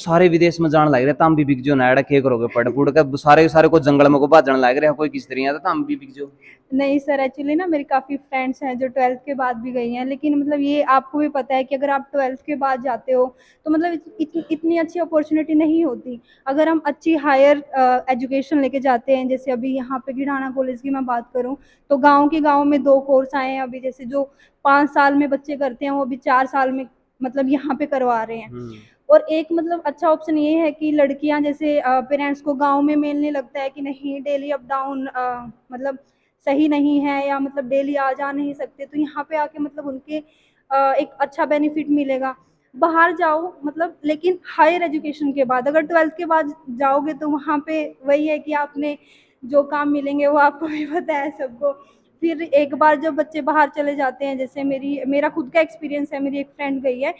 सारे विदेश में जान लग रहे तम भी बिक जो ना के करोगे पढ़ पुढ़ के सारे सारे को जंगल में को भाजन लग रहे कोई किस तरह तम भी बिक जो। नहीं सर, एक्चुअली ना मेरी काफ़ी फ्रेंड्स हैं जो 12th के बाद भी गई हैं, लेकिन मतलब ये आपको भी पता है कि अगर आप 12th के बाद जाते हो तो मतलब इतनी अच्छी अपॉर्चुनिटी नहीं होती। अगर हम अच्छी हायर एजुकेशन लेके जाते हैं, जैसे अभी यहाँ पे गिढ़ाना कॉलेज की मैं बात करूँ, तो गांव में 2 कोर्स आए हैं अभी, जैसे जो 5 साल में बच्चे करते हैं वो अभी 4 साल में मतलब यहाँ पे करवा रहे हैं। और एक मतलब अच्छा ऑप्शन ये है कि लड़कियां जैसे पेरेंट्स को गांव में मेनली लगता है कि नहीं डेली अप डाउन मतलब सही नहीं है, या मतलब डेली आ जा नहीं सकते, तो यहाँ पे आके मतलब उनके एक अच्छा बेनिफिट मिलेगा। बाहर जाओ मतलब, लेकिन हायर एजुकेशन के बाद, अगर 12th के बाद जाओगे तो वहाँ पे वही है कि आपने जो काम मिलेंगे वो आपको भी पता है सबको। फिर एक बार जब बच्चे बाहर चले जाते हैं, जैसे मेरा खुद का एक्सपीरियंस है, मेरी एक फ्रेंड गई है,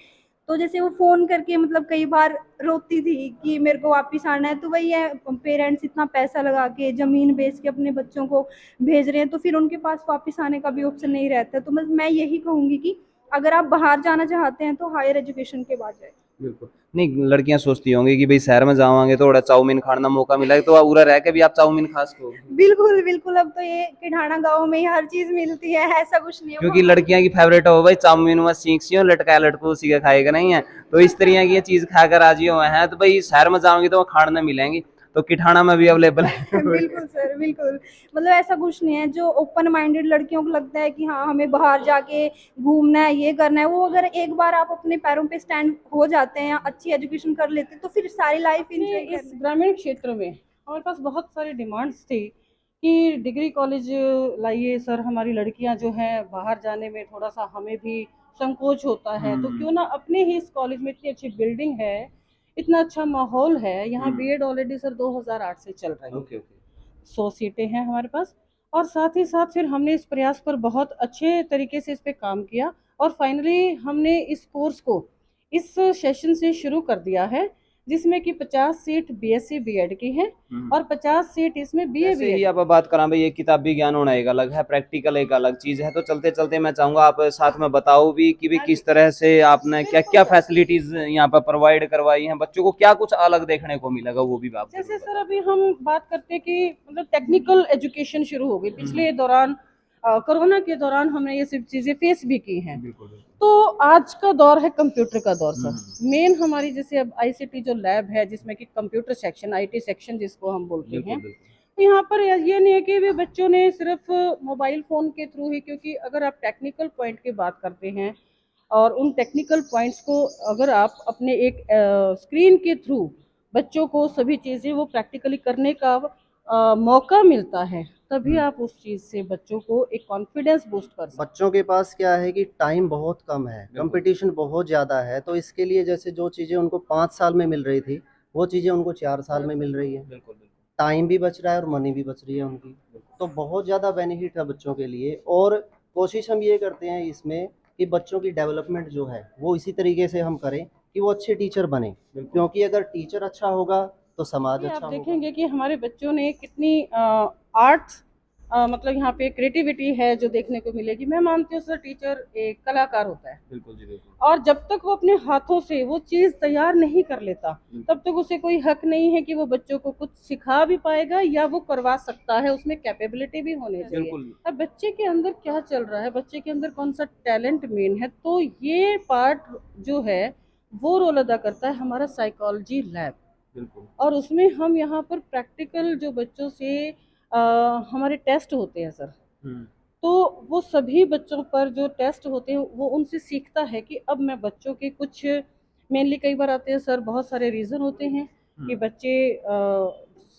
तो जैसे वो फ़ोन करके मतलब कई बार रोती थी कि मेरे को वापस आना है, तो वही है, पेरेंट्स इतना पैसा लगा के ज़मीन बेच के अपने बच्चों को भेज रहे हैं, तो फिर उनके पास वापस आने का भी ऑप्शन नहीं रहता। तो मैं यही कहूँगी कि अगर आप बाहर जाना चाहते हैं तो हायर एजुकेशन के बाद जाए। बिल्कुल। नहीं लड़कियां सोचती होंगी कि भाई शहर में जावांगे तो थोड़ा चाउमीन खाने का मौका मिला तो उरा रह के भी आप चाउमीन खा सको। बिल्कुल बिल्कुल, अब तो ये किठाना गाँव में ही हर चीज़ मिलती है, ऐसा कुछ नहीं है क्योंकि वहाँ। लड़कियां की फेवरेट हो भाई चाउमीन में सीख सी लटका लटको उसी का खाएगा नहीं है। तो इस तरह की ये चीज खाकर राजी हुए हैं तो भाई शहर में जाओगे तो वो खाने में मिलेंगी। तो किठाना में भी अवेलेबल है। बिल्कुल सर, बिल्कुल। मतलब ऐसा कुछ नहीं है, जो ओपन माइंडेड लड़कियों को लगता है कि हाँ, हमें बाहर जाके घूमना है, ये करना है, वो अगर एक बार आप अपने पैरों पे स्टैंड हो जाते हैं, अच्छी एजुकेशन कर लेते हैं, तो फिर सारी लाइफ अपने एंजॉय इस करनी है। ग्रामीण क्षेत्र में हमारे पास बहुत सारी डिमांड्स थी कि डिग्री कॉलेज लाइए सर, हमारी लड़कियां जो हैं बाहर जाने में थोड़ा सा हमें भी संकोच होता है, तो क्यों ना अपने ही इस कॉलेज में इतनी अच्छी बिल्डिंग है, इतना अच्छा माहौल है यहाँ। बीएड ऑलरेडी सर 2008 से चल रही है। Okay okay. 100 सीटें हैं हमारे पास। और साथ ही साथ फिर हमने इस प्रयास पर बहुत अच्छे तरीके से इस पे काम किया, और फाइनली हमने इस कोर्स को इस सेशन से शुरू कर दिया है, जिसमें कि 50 सीट बीएससी बीएड की हैं और 50 सीट इसमें बीए जैसे ही बीएड। आप बात करा भाई ये किताबी ज्ञान होना एक अलग है प्रैक्टिकल एक अलग चीज है। तो चलते चलते मैं चाहूंगा आप साथ में बताओ भी कि भाई हाँ किस जी, तरह से आपने क्या बिल्कुल क्या सर। फैसिलिटीज यहाँ पर प्रोवाइड करवाई हैं बच्चों को क्या कुछ अलग देखने को मिलेगा वो भी आप जरूर जैसे सर बताओ। अभी हम बात करते हैं कि मतलब टेक्निकल एजुकेशन शुरू हो गई पिछले दौरान, कोरोना के दौरान हमने ये सब चीज़ें फेस भी की हैं। बिल्कुल बिल्कुल। तो आज का दौर है कंप्यूटर का दौर सर। मेन हमारी जैसे अब आईसीटी जो लैब है, जिसमें कि कंप्यूटर सेक्शन, आईटी सेक्शन जिसको हम बोलते बिल्कुल हैं, बिल्कुल। तो यहाँ पर ये नहीं है कि वे बच्चों ने सिर्फ मोबाइल फ़ोन के थ्रू ही, क्योंकि अगर आप टेक्निकल पॉइंट की बात करते हैं और उन टेक्निकल पॉइंट्स को अगर आप अपने एक स्क्रीन के थ्रू बच्चों को सभी चीज़ें वो प्रैक्टिकली करने का मौका मिलता है, तभी आप उस चीज़ से बच्चों को एक कॉन्फिडेंस बूस्ट कर सकते बच्चों के पास क्या है कि टाइम बहुत कम है, कंपटीशन बहुत ज़्यादा है, तो इसके लिए जैसे जो चीज़ें उनको 5 साल में मिल रही थी वो चीज़ें उनको 4 साल में मिल रही है। बिल्कुल बिल्कुल। टाइम भी बच रहा है और मनी भी बच रही है उनकी, तो बहुत ज़्यादा बेनिफिट है बच्चों के लिए। और कोशिश हम ये करते हैं इसमें कि बच्चों की डेवलपमेंट जो है वो इसी तरीके से हम करें कि वो अच्छे टीचर बने, क्योंकि अगर टीचर अच्छा होगा तो समाज हैं। आप अच्छा होगा। देखेंगे कि हमारे बच्चों ने कितनी आर्ट्स, मतलब यहाँ पे क्रिएटिविटी है जो देखने को मिलेगी। मैं मानती हूँ सर, टीचर एक कलाकार होता है, बिल्कुल जी बिल्कुल। और जब तक वो अपने हाथों से वो चीज़ तैयार नहीं कर लेता, तब तक उसे कोई हक नहीं है कि वो बच्चों को कुछ सिखा भी पाएगा या वो करवा सकता है। उसमें कैपेबिलिटी भी होनी चाहिए। बिल्कुल। अब बच्चे के अंदर क्या चल रहा है, बच्चे के अंदर कौन सा टैलेंट मेन है, तो ये पार्ट जो है वो रोल अदा करता है हमारा साइकोलॉजी लैब। बिल्कुल। और उसमें हम यहाँ पर प्रैक्टिकल जो बच्चों से हमारे टेस्ट होते हैं सर, तो वो सभी बच्चों पर जो टेस्ट होते हैं वो उनसे सीखता है कि अब मैं बच्चों के कुछ, मेनली कई बार आते हैं सर, बहुत सारे रीज़न होते हैं कि बच्चे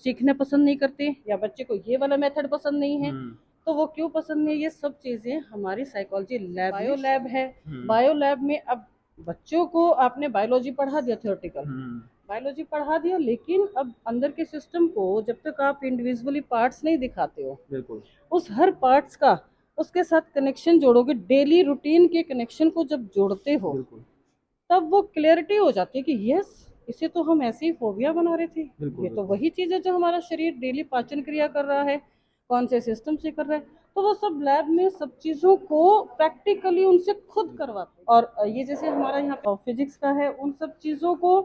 सीखना पसंद नहीं करते, या बच्चे को ये वाला मेथड पसंद नहीं है, तो वो क्यों पसंद नहीं है, ये सब चीज़ें हमारी साइकोलॉजी लैब, बायो लैब है। बायो लैब में अब बच्चों को आपने बायोलॉजी पढ़ा दिया, थियोरेटिकल बायोलॉजी पढ़ा दिया, लेकिन अब अंदर के सिस्टम को जब तक आप इंडिविजुअली पार्ट्स नहीं दिखाते हो, बिल्कुल। उस हर पार्ट्स का उसके साथ कनेक्शन जोड़ोगे, डेली रूटीन के कनेक्शन को जब जोड़ते हो, बिल्कुल। तब वो क्लैरिटी हो जाती है कि यस, इसे तो हम ऐसे ही फोबिया बना रहे थे, बिल्कुल ये तो बिल्कुल। वही चीज़ है जो हमारा शरीर डेली पाचन क्रिया कर रहा है, कौन से सिस्टम से कर रहा है। तो वो सब लैब में सब चीज़ों को प्रैक्टिकली उनसे खुद करवाते हैं। और ये जैसे हमारा यहाँ फिजिक्स का है, उन सब चीज़ों को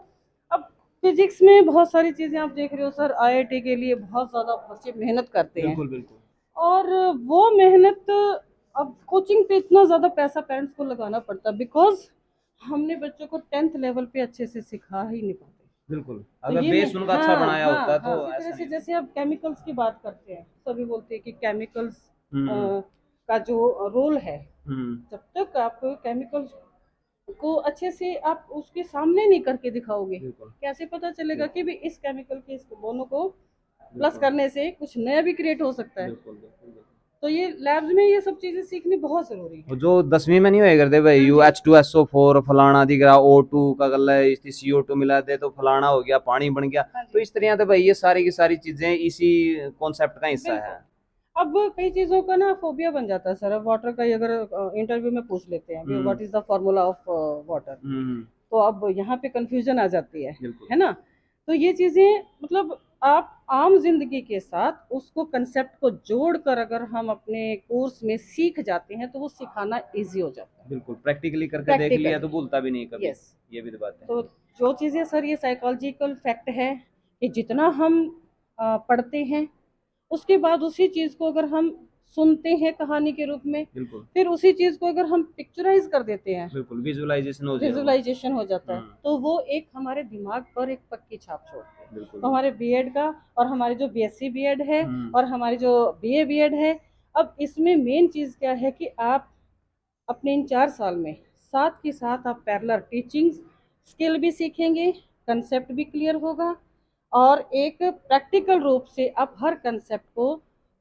अब फिजिक्स में बहुत सारी चीजें आप देख रहे हो सर, आईआईटी के लिए बहुत ज्यादा बच्चे मेहनत करते हैं, बिल्कुल बिल्कुल और वो मेहनत, अब कोचिंग पे इतना ज्यादा पैसा पेरेंट्स को लगाना पड़ता है, बिकॉज हमने बच्चों को 10th लेवल पे अच्छे से सिखा ही नहीं पाते। बिल्कुल। तो अगर ये बेस मैं, उनका अच्छा हाँ बनाया हाँ होता हाँ, तो इसी ऐसा तरह से नहीं। जैसे आप केमिकल्स की बात करते हैं, सभी बोलते हैं कि केमिकल्स हम्म का जो रोल है, हम्म जब तक आप केमिकल्स को अच्छे से आप उसके सामने नहीं करके दिखाओगे, बिल्कुल कैसे पता चलेगा कि भी इस केमिकल के इस दोनों को प्लस बिल्कुल करने से कुछ नया भी क्रिएट हो सकता है। बिल्कुल बिल्कुल। तो ये लैब्स में ये सब चीजें सीखनी बहुत जरूरी है। वो जो 10वीं में नहीं होए करते भाई, हाँ यू जी। H2SO4 फलाना दिख रहा, O2 का गल्ला है, इसकी CO2 मिलाते तो फलाना हो गया, पानी बन गया। हाँ तो जी, इस तरह से भाई ये सारी की सारी चीजें इसी कॉन्सेप्ट का हिस्सा बिल्कुल। है। अब कई चीजों का ना फोबिया बन जाता है सर। अब वाटर का ही अगर इंटरव्यू में पूछ लेते हैं कि what is the formula of water, हम्म तो अब यहाँ पे कंफ्यूजन आ जाती बिल्कुल है ना। तो ये चीजें मतलब आप आम जिंदगी के साथ उसको कंसेप्ट को जोड़कर अगर हम अपने कोर्स में सीख जाते हैं तो वो सिखाना इजी हो जाता है। बिल्कुल। प्रैक्टिकली करके देख लिया प्रैक्टिकली, तो भूलता भी नहीं कभी। यस। ये भी तो बात है। तो जो चीजें सर, ये साइकोलॉजिकल फैक्ट है कि जितना हम पढ़ते हैं, उसके बाद उसी चीज को अगर हम सुनते हैं कहानी के रूप में, बिल्कुल फिर उसी चीज को अगर हम पिक्चराइज कर देते हैं, बिल्कुल विजुअलाइजेशन हो जाए वो। विजुअलाइजेशन हो जाता है, हम्म, तो वो एक हमारे दिमाग पर एक पक्की छाप छोड़ती है। बिल्कुल तो हमारे बीएड का, और हमारे जो बीएससी बीएड है, हम्म और हमारी जो बीए बीएड है, अब इसमें मेन चीज क्या है कि आप अपने इन 4 साल में साथ के साथ आप पैरेलल टीचिंग स्किल भी सीखेंगे, कंसेप्ट भी क्लियर होगा, और एक प्रैक्टिकल रूप से आप हर कंसेप्ट को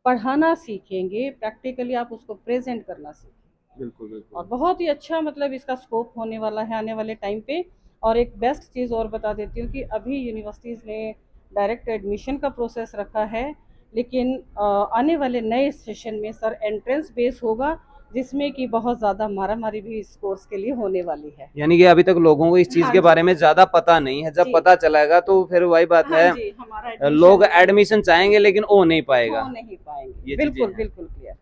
पढ़ाना सीखेंगे, प्रैक्टिकली आप उसको प्रेजेंट करना सीखेंगे। बिल्कुल बिल्कुल। और बहुत ही अच्छा मतलब इसका स्कोप होने वाला है आने वाले टाइम पे। और एक बेस्ट चीज़ और बता देती हूँ कि अभी यूनिवर्सिटीज़ ने डायरेक्ट एडमिशन का प्रोसेस रखा है, लेकिन आने वाले नए सेशन में सर एंट्रेंस बेस होगा, जिसमें कि बहुत ज़्यादा मारामारी भी इस कोर्स के लिए होने वाली है। यानी कि अभी तक लोगों को इस चीज हाँ के जी, बारे में ज्यादा पता नहीं है, जब जी, पता चलेगा तो फिर वही बात हाँ है, जी, हमारा लोग एडमिशन एडमिशन चाहेंगे लेकिन हो नहीं पाएगा। हो नहीं पाएंगे। ये चीजें बिल्कुल हैं। बिल्कुल क्लियर।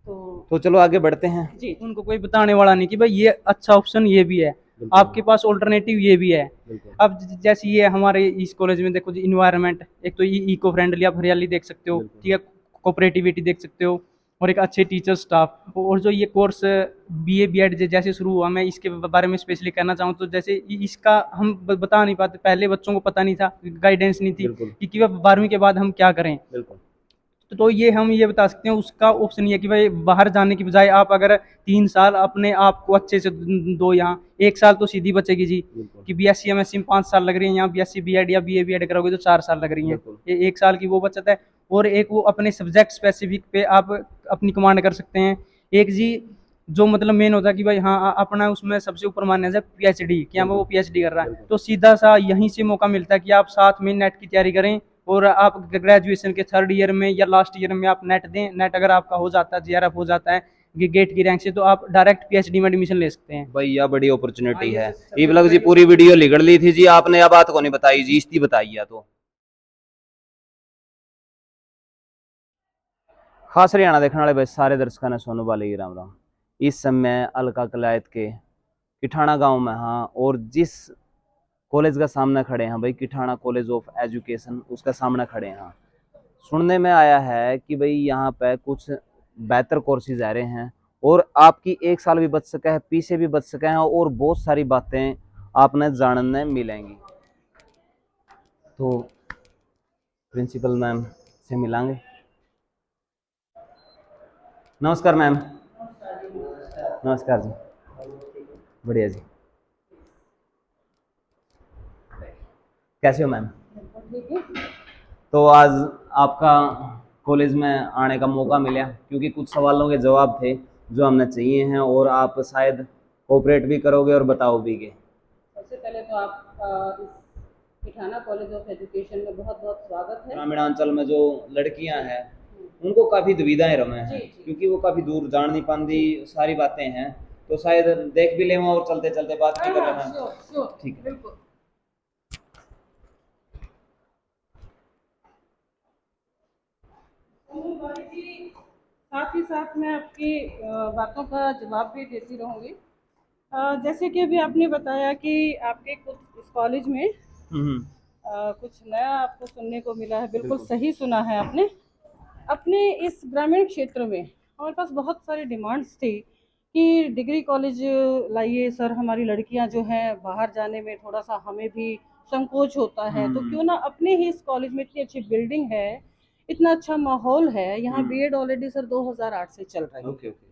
तो तो चलो आगे बढ़ते हैं। जी, उनको कोई बताने वाला नहीं कि भाई ये अच्छा ऑप्शन ये भी है, बिल्कुल आपके पास ऑल्टरनेटिव ये भी है। बिल्कुल अब जैसे ये हमारे इस कॉलेज में देखो, इन्वायरमेंट एक तो इको फ्रेंडली, आप हरियाली देख सकते हो, बिल्कुल। ठीक है, कोऑपरेटिविटी देख सकते हो, और एक अच्छे टीचर स्टाफ। और जो ये कोर्स बीए बीएड जैसे शुरू हुआ, मैं इसके बारे में स्पेशली कहना चाहूँ तो जैसे इसका हम बता नहीं पाते, पहले बच्चों को पता नहीं था, गाइडेंस नहीं थी बिल्कुल कि वह 12वीं के बाद हम क्या करें। बिल्कुल तो ये हम ये बता सकते हैं, उसका ऑप्शन ये है कि भाई बाहर जाने की बजाय आप अगर 3 साल अपने आप को अच्छे से दो, यहाँ 1 साल तो सीधी बचेगी जी, बिल्कुल कि बीएससी एमएससी में 5 साल लग रही है, यहाँ बीएससी बीएड या बीए बीएड करोगे तो 4 साल लग रही है। बिल्कुल ये 1 साल की वो बचत है, और एक वो अपने सब्जेक्ट स्पेसिफिक पे आप अपनी कमांड कर सकते हैं। एक जी जो मतलब मेन होता है कि भाई हाँ अपना उसमें सबसे ऊपर मान्य है पीएचडी, कि हाँ वो पीएचडी कर रहा है, बिल्कुल। तो सीधा सा यहीं से मौका मिलता है कि आप साथ में नेट की तैयारी करें, और आप ग्रेजुएशन के 3rd ईयर में या लास्ट ईयर में आप नेट दें। नेट अगर आपका हो जाता है, जीआरएफ हो जाता है गेट की रैंक से, तो आप डायरेक्ट पीएचडी में एडमिशन ले सकते हैं। भैया बड़ी अपॉर्चुनिटी हाँ, है। ये सबसे इबलग जी बड़ी पूरी वीडियो लिगड़ ली थी जी, आपने यह बात को नहीं बताई जी, इसकी बताई है तो खास हरियाणा देखने वाले भाई सारे दर्शकों ने सोनू बाली की राम राम। इस समय अलका कलायत के किठाना गांव में हाँ, और जिस कॉलेज का सामने खड़े हैं भाई, किठाना कॉलेज ऑफ एजुकेशन, उसका सामने खड़े हैं। सुनने में आया है कि भाई यहाँ पे कुछ बेहतर कोर्सेज आ रहे हैं, और आपकी 1 साल भी बच सका है, पीछे भी बच सका है, और बहुत सारी बातें आपने जानने मिलेंगी। तो प्रिंसिपल मैम से मिलांगे। नमस्कार मैम। नमस्कार जी। बढ़िया जी। कैसे हो मैम? ठीक है। तो आज आपका कॉलेज में आने का मौका मिला, क्योंकि कुछ सवालों के जवाब थे जो हमने चाहिए हैं, और आप शायद कोऑपरेट भी करोगे और बताओगे। सबसे पहले तो आप इस पिठाना कॉलेज ऑफ एजुकेशन में बहुत बहुत स्वागत है। ग्रामीणांचल में जो लड़कियां हैं उनको काफ़ी दुविधाएं रहे हैं, जी, जी। क्योंकि वो काफ़ी दूर जान नहीं पाती, सारी बातें हैं, तो शायद देख भी ले और चलते चलते बात भी कर रहे हैं। श्योर श्योर, ठीक है। बिल्कुल। साथ ही साथ मैं आपकी बातों का जवाब भी देती रहूँगी। जैसे कि अभी आपने बताया कि आपके कुछ इस कॉलेज में कुछ नया आपको सुनने को मिला है, बिल्कुल बिल्कुल। सही सुना है आपने। अपने इस ग्रामीण क्षेत्र में हमारे पास बहुत सारी डिमांड्स थी कि डिग्री कॉलेज लाइए सर, हमारी लड़कियां जो हैं बाहर जाने में थोड़ा सा हमें भी संकोच होता है, तो क्यों ना अपने ही इस कॉलेज में इतनी अच्छी बिल्डिंग है, इतना अच्छा माहौल है यहाँ। बीएड ऑलरेडी सर 2008 से चल रही है। Okay okay.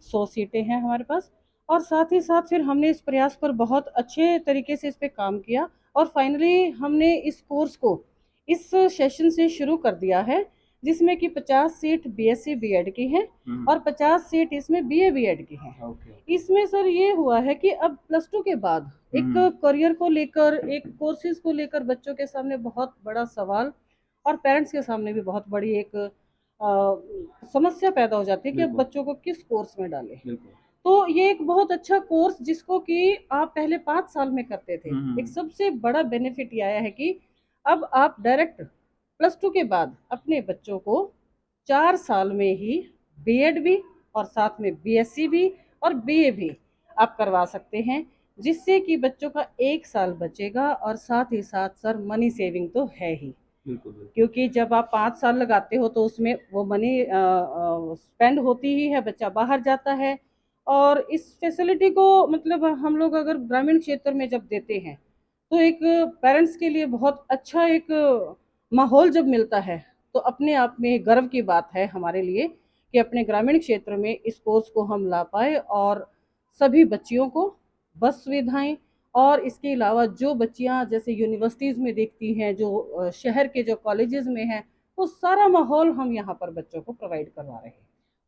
100 सीटें हैं हमारे पास। और साथ ही साथ फिर हमने इस प्रयास पर बहुत अच्छे तरीके से इस पे काम किया और फाइनली हमने इस कोर्स को इस सेशन से शुरू कर दिया है, जिसमें कि 50 सीट बीएससी बीएड की हैं और 50 सीट इसमें बीए बीएड की हैं। ओके। इसमें सर ये हुआ है कि अब +2 के बाद एक करियर को लेकर, एक कोर्सेज को लेकर बच्चों के सामने बहुत बड़ा सवाल और पेरेंट्स के सामने भी बहुत बड़ी एक समस्या पैदा हो जाती है कि अब बिल्कुल। बच्चों को किस कोर्स में डालें। बिल्कुल। तो ये एक बहुत अच्छा कोर्स जिसको कि आप पहले 5 साल में करते थे, एक सबसे बड़ा बेनिफिट ये आया है कि अब आप डायरेक्ट +2 के बाद अपने बच्चों को 4 साल में ही बीएड भी और साथ में बीएससी भी और बीए भी आप करवा सकते हैं, जिससे कि बच्चों का 1 साल बचेगा और साथ ही साथ सर मनी सेविंग तो है ही। बिल्कुल बिल्कुल। क्योंकि जब आप 5 साल लगाते हो तो उसमें वो मनी स्पेंड होती ही है, बच्चा बाहर जाता है। और इस फैसिलिटी को मतलब हम लोग अगर ग्रामीण क्षेत्र में जब देते हैं तो एक पेरेंट्स के लिए बहुत अच्छा एक माहौल जब मिलता है, तो अपने आप में गर्व की बात है हमारे लिए कि अपने ग्रामीण क्षेत्र में इस कोर्स को हम ला पाए और सभी बच्चियों को बस सुविधाएं और इसके अलावा जो बच्चियां जैसे यूनिवर्सिटीज़ में देखती हैं, जो शहर के जो कॉलेजेस में हैं, वो सारा माहौल हम यहाँ पर बच्चों को प्रोवाइड करवा रहे हैं।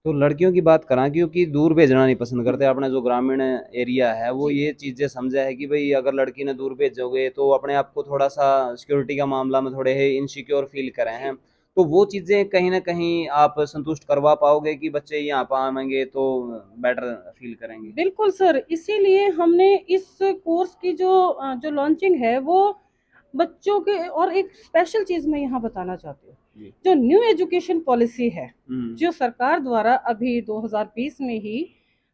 तो लड़कियों की बात करा क्योंकि दूर भेजना नहीं पसंद करते, अपने जो ग्रामीण एरिया है वो ये चीज़ें समझा है कि भाई अगर लड़की ने दूर भेजोगे तो अपने आप को थोड़ा सा सिक्योरिटी का मामला में थोड़े इनसिक्योर फील करें हैं। तो वो चीज़ें कहीं ना कहीं आप संतुष्ट करवा पाओगे कि बच्चे यहाँ पर आएंगे तो बेटर फील करेंगे? बिल्कुल सर, इसीलिए हमने इस कोर्स की जो लॉन्चिंग है वो बच्चों के, और एक स्पेशल चीज़ मैं यहाँ बताना चाहती हूँ, जी। जो न्यू एजुकेशन पॉलिसी है हम्म। जो सरकार द्वारा अभी 2020 में ही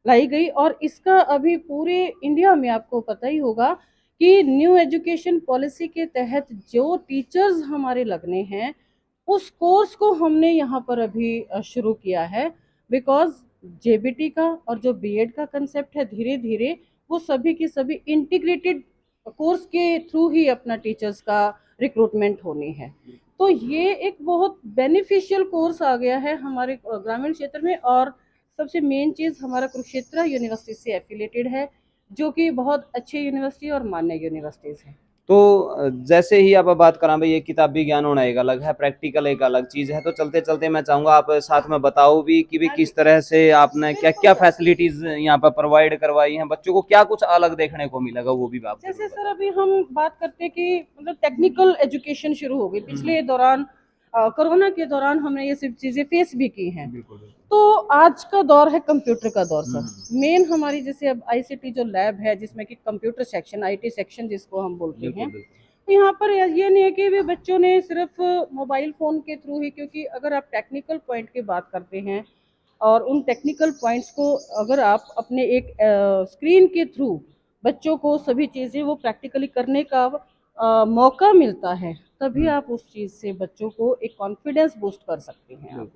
लाई गई, और इसका अभी पूरे इंडिया में आपको पता ही होगा कि न्यू एजुकेशन पॉलिसी के तहत जो टीचर्स हमारे लगने हैं, उस कोर्स को हमने यहाँ पर अभी शुरू किया है। बिकॉज जेबीटी का और जो बीएड का कंसेप्ट है, धीरे धीरे वो सभी की सभी इंटीग्रेटेड कोर्स के थ्रू ही अपना टीचर्स का रिक्रूटमेंट होनी है। तो ये एक बहुत बेनिफिशियल कोर्स आ गया है हमारे ग्रामीण क्षेत्र में। और सबसे मेन चीज़, हमारा कुरुक्षेत्र यूनिवर्सिटी से एफिलेटेड है, जो कि बहुत अच्छी यूनिवर्सिटी और मान्य यूनिवर्सिटीज़ है। तो जैसे ही आप बात करा भाई, ये किताबी ज्ञान होना एक अलग है, प्रैक्टिकल एक अलग चीज़ है, तो चलते चलते मैं चाहूँगा आप साथ में बताओ भी कि भाई किस तरह से आपने क्या क्या फैसिलिटीज़ यहाँ पर प्रोवाइड करवाई हैं, बच्चों को क्या कुछ अलग देखने को मिलेगा वो भी आप जैसे सर अभी हम बात करते हैं कि मतलब टेक्निकल एजुकेशन शुरू हो गई पिछले दौरान, कोरोना के दौरान हमने ये सब चीज़ें फेस भी की हैं। बिल्कुल। तो आज का दौर है कंप्यूटर का दौर सर। मेन हमारी जैसे अब आईसीटी जो लैब है, जिसमें कि कंप्यूटर सेक्शन, आईटी सेक्शन जिसको हम बोलते हैं, तो यहाँ पर ये नहीं है कि वे बच्चों ने सिर्फ मोबाइल फ़ोन के थ्रू ही, क्योंकि अगर आप टेक्निकल पॉइंट की बात करते हैं और उन टेक्निकल पॉइंट्स को अगर आप अपने एक स्क्रीन के थ्रू बच्चों को सभी चीज़ें वो प्रैक्टिकली करने का मौका मिलता है, तभी आप उस चीज़ से बच्चों को एक कॉन्फिडेंस बूस्ट कर सकते हैं आप।